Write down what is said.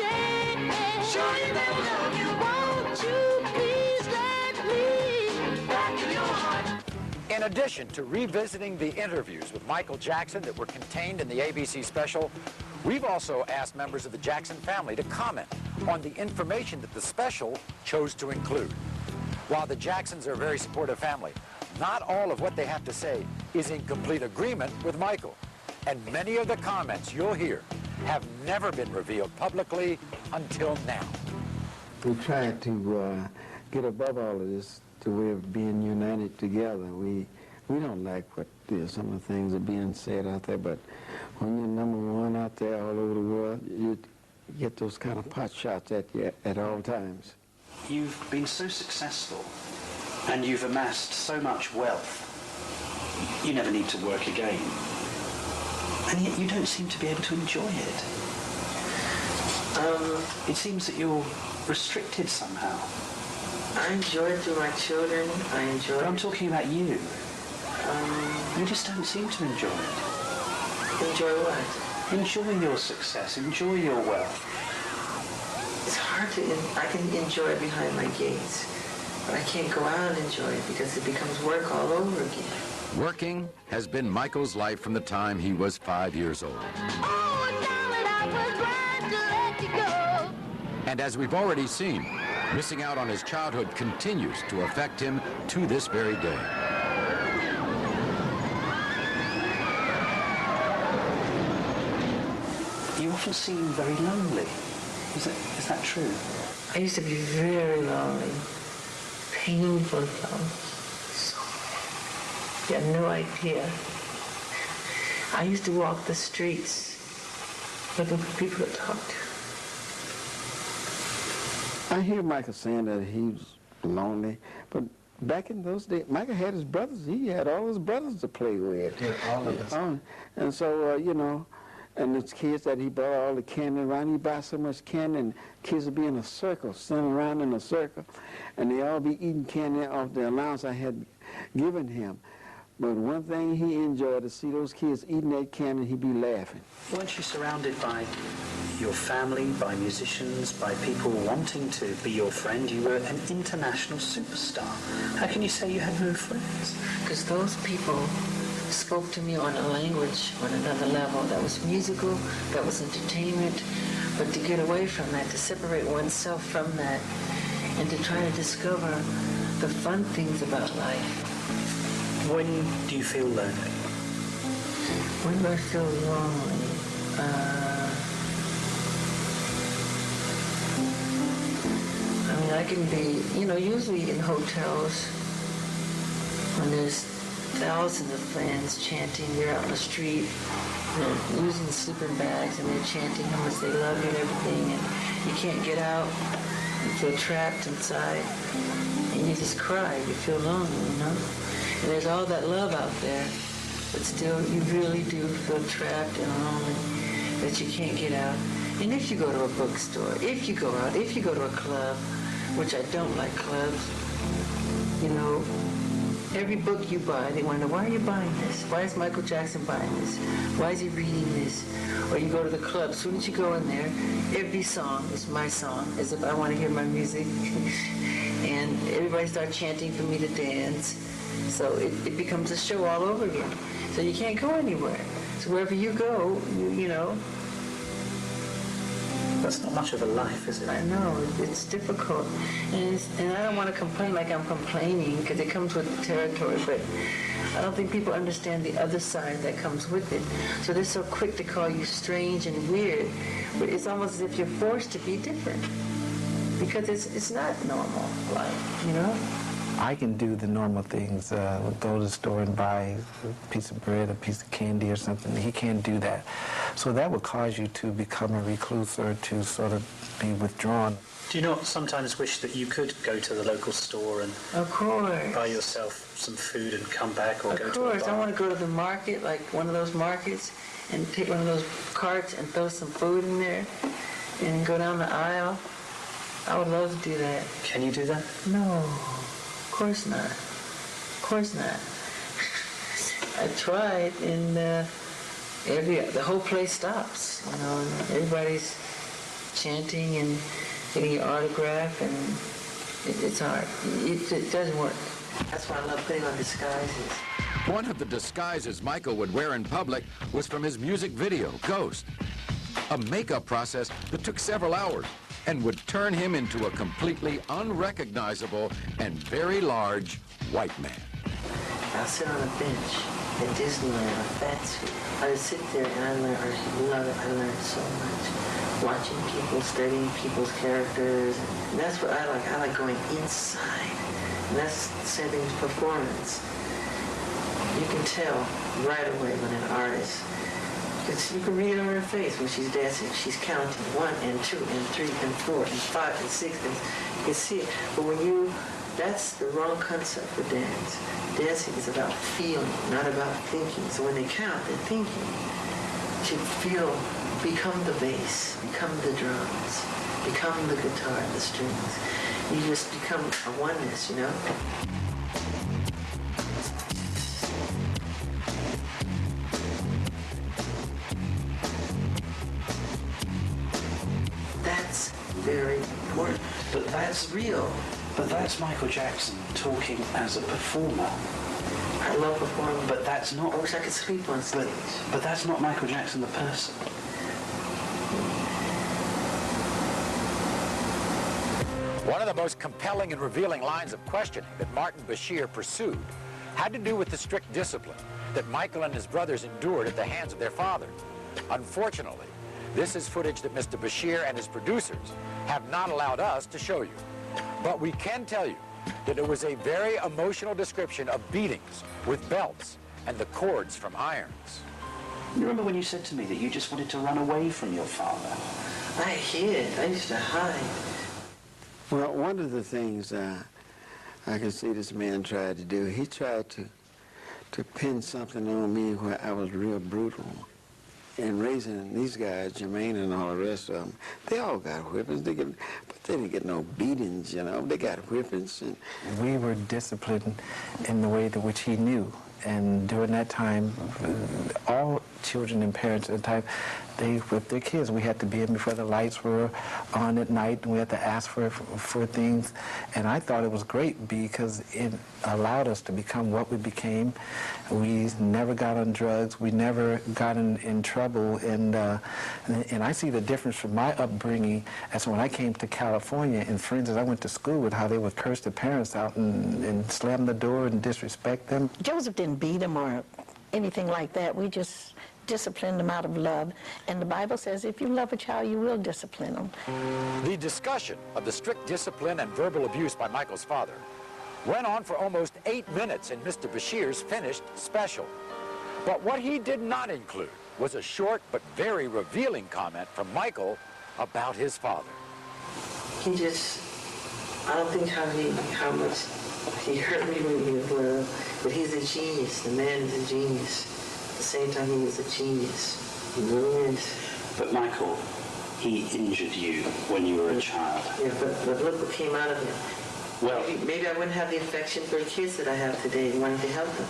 change. Sure you never know. Won't you please let me back in your heart? In addition to revisiting the interviews with Michael Jackson that were contained in the ABC special, we've also asked members of the Jackson family to comment on the information that the special chose to include. While the Jacksons are a very supportive family, not all of what they have to say is in complete agreement with Michael. And many of the comments you'll hear have never been revealed publicly until now. We tried to get above all of this to way of being united together. We don't like what some of the things are being said out there, but when you're number one out there all over the world, you get those kind of pot shots at you at all times. You've been so successful and you've amassed so much wealth, you never need to work again. And yet you don't seem to be able to enjoy it. It seems that you're restricted somehow. I enjoy it through my children. I enjoy But I'm it. talking about you. You just don't seem to enjoy it. Enjoy what? Enjoy your success, enjoy your wealth. It's hard to, I can enjoy it behind my gates, but I can't go out and enjoy it because it becomes work all over again. Working has been Michael's life from the time he was 5 years old. Oh, darling, I was glad to let you go. And as we've already seen, missing out on his childhood continues to affect him to this very day. You often seem very lonely. Is that true? I used to be very lonely, painful lonely. So you have no idea. I used to walk the streets looking for people to talk to. I hear Michael saying that he was lonely, but back in those days, Michael had his brothers. He had all his brothers to play with. Yeah, all of us. And so, you know, and the kids that he brought all the candy around, he buy so much candy, and kids would be in a circle, standing around in a circle, and they all be eating candy off the allowance I had given him. But one thing he enjoyed to see those kids eating that candy, he'd be laughing. Weren't you surrounded by your family, by musicians, by people wanting to be your friend? You were an international superstar. How can you say you had no friends? Because those people spoke to me on a language on another level that was musical, that was entertainment, but to get away from that, to separate oneself from that, and to try to discover the fun things about life. When do you feel lonely? When do I feel lonely? I mean, I can be, you know, usually in hotels when there's thousands of fans chanting, they're out on the street, they're using sleeping bags and they're chanting how much they love you and everything, and you can't get out, you feel trapped inside, and you just cry, you feel lonely, you know? And there's all that love out there, but still you really do feel trapped and lonely that you can't get out. And if you go to a bookstore, if you go out, if you go to a club, which I don't like clubs, you know, every book you buy, they want to know, why are you buying this? Why is Michael Jackson buying this? Why is he reading this? Or you go to the club, as soon as you go in there, every song is my song, as if I want to hear my music. And everybody starts chanting for me to dance. So it becomes a show all over again. So you can't go anywhere. So wherever you go, you know. That's not much of a life, is it? I know, it's difficult. And I don't want to complain like I'm complaining, because it comes with the territory, but I don't think people understand the other side that comes with it. So they're so quick to call you strange and weird, but it's almost as if you're forced to be different, because it's not normal life, you know? I can do the normal things, go to the store and buy a piece of bread, a piece of candy or something. He can't do that. So that would cause you to become a recluse or to sort of be withdrawn. Do you not sometimes wish that you could go to the local store and Of course. buy yourself some food and come back, or go to a Of course. bar? I want to go to the market, like one of those markets, and take one of those carts and throw some food in there and go down the aisle. I would love to do that. Can you do that? No, of course not. Of course not. I tried, and the whole place stops, you know, and everybody's chanting and getting your autograph, and it's hard. It doesn't work. That's why I love putting on disguises. One of the disguises Michael would wear in public was from his music video, Ghost, a makeup process that took several hours and would turn him into a completely unrecognizable and very large white man. I'll sit on a bench at Disneyland, a fat suit. I just sit there and I learn, I love it. I learned so much. Watching people, studying people's characters. And that's what I like. I like going inside. And that's the same thing with performance. You can tell right away when an artist, because you can read it on her face when she's dancing. She's counting 1 and 2 and 3 and 4 and 5 and 6. And you can see it. But when that's the wrong concept for dance. Dancing is about feeling, not about thinking. So when they count, they're thinking. To feel, become the bass, become the drums, become the guitar, the strings. You just become a oneness, you know? That's very important. But that's real. But that's Michael Jackson talking as a performer. I love performing. But that's not... I wish I could sleep on stage. But that's not Michael Jackson the person. One of the most compelling and revealing lines of questioning that Martin Bashir pursued had to do with the strict discipline that Michael and his brothers endured at the hands of their father. Unfortunately, this is footage that Mr. Bashir and his producers have not allowed us to show you. But we can tell you that it was a very emotional description of beatings with belts and the cords from irons. You remember when you said to me that you just wanted to run away from your father? I hid. I used to hide. Well, one of the things I can see this man tried to do, he tried to pin something on me where I was real brutal. And raising these guys, Jermaine and all the rest of them, they all got whippings. But they didn't get no beatings, you know. They got whippings. And we were disciplined in the way that which he knew. And during that time, all children and parents at the time, they whipped their kids. We had to be in before the lights were on at night, and we had to ask for things. And I thought it was great because it allowed us to become what we became. We never got on drugs. We never got in trouble. And I see the difference from my upbringing as when I came to California, and friends that I went to school with, how they would curse their parents out and slam the door and disrespect them. Joseph didn't beat him or anything like that. We just disciplined them out of love. And the Bible says if you love a child, you will discipline them. The discussion of the strict discipline and verbal abuse by Michael's father went on for almost 8 minutes in Mr. Bashir's finished special. But what he did not include was a short but very revealing comment from Michael about his father. He just, I don't think how much he hurt me when he was little, but he's a genius. The man is a genius. At the same time, he is a genius. He really is. But Michael, he injured you when you were a child. Yeah, but look what came out of it. Well, Maybe I wouldn't have the affection for kids that I have today, wanting to help them.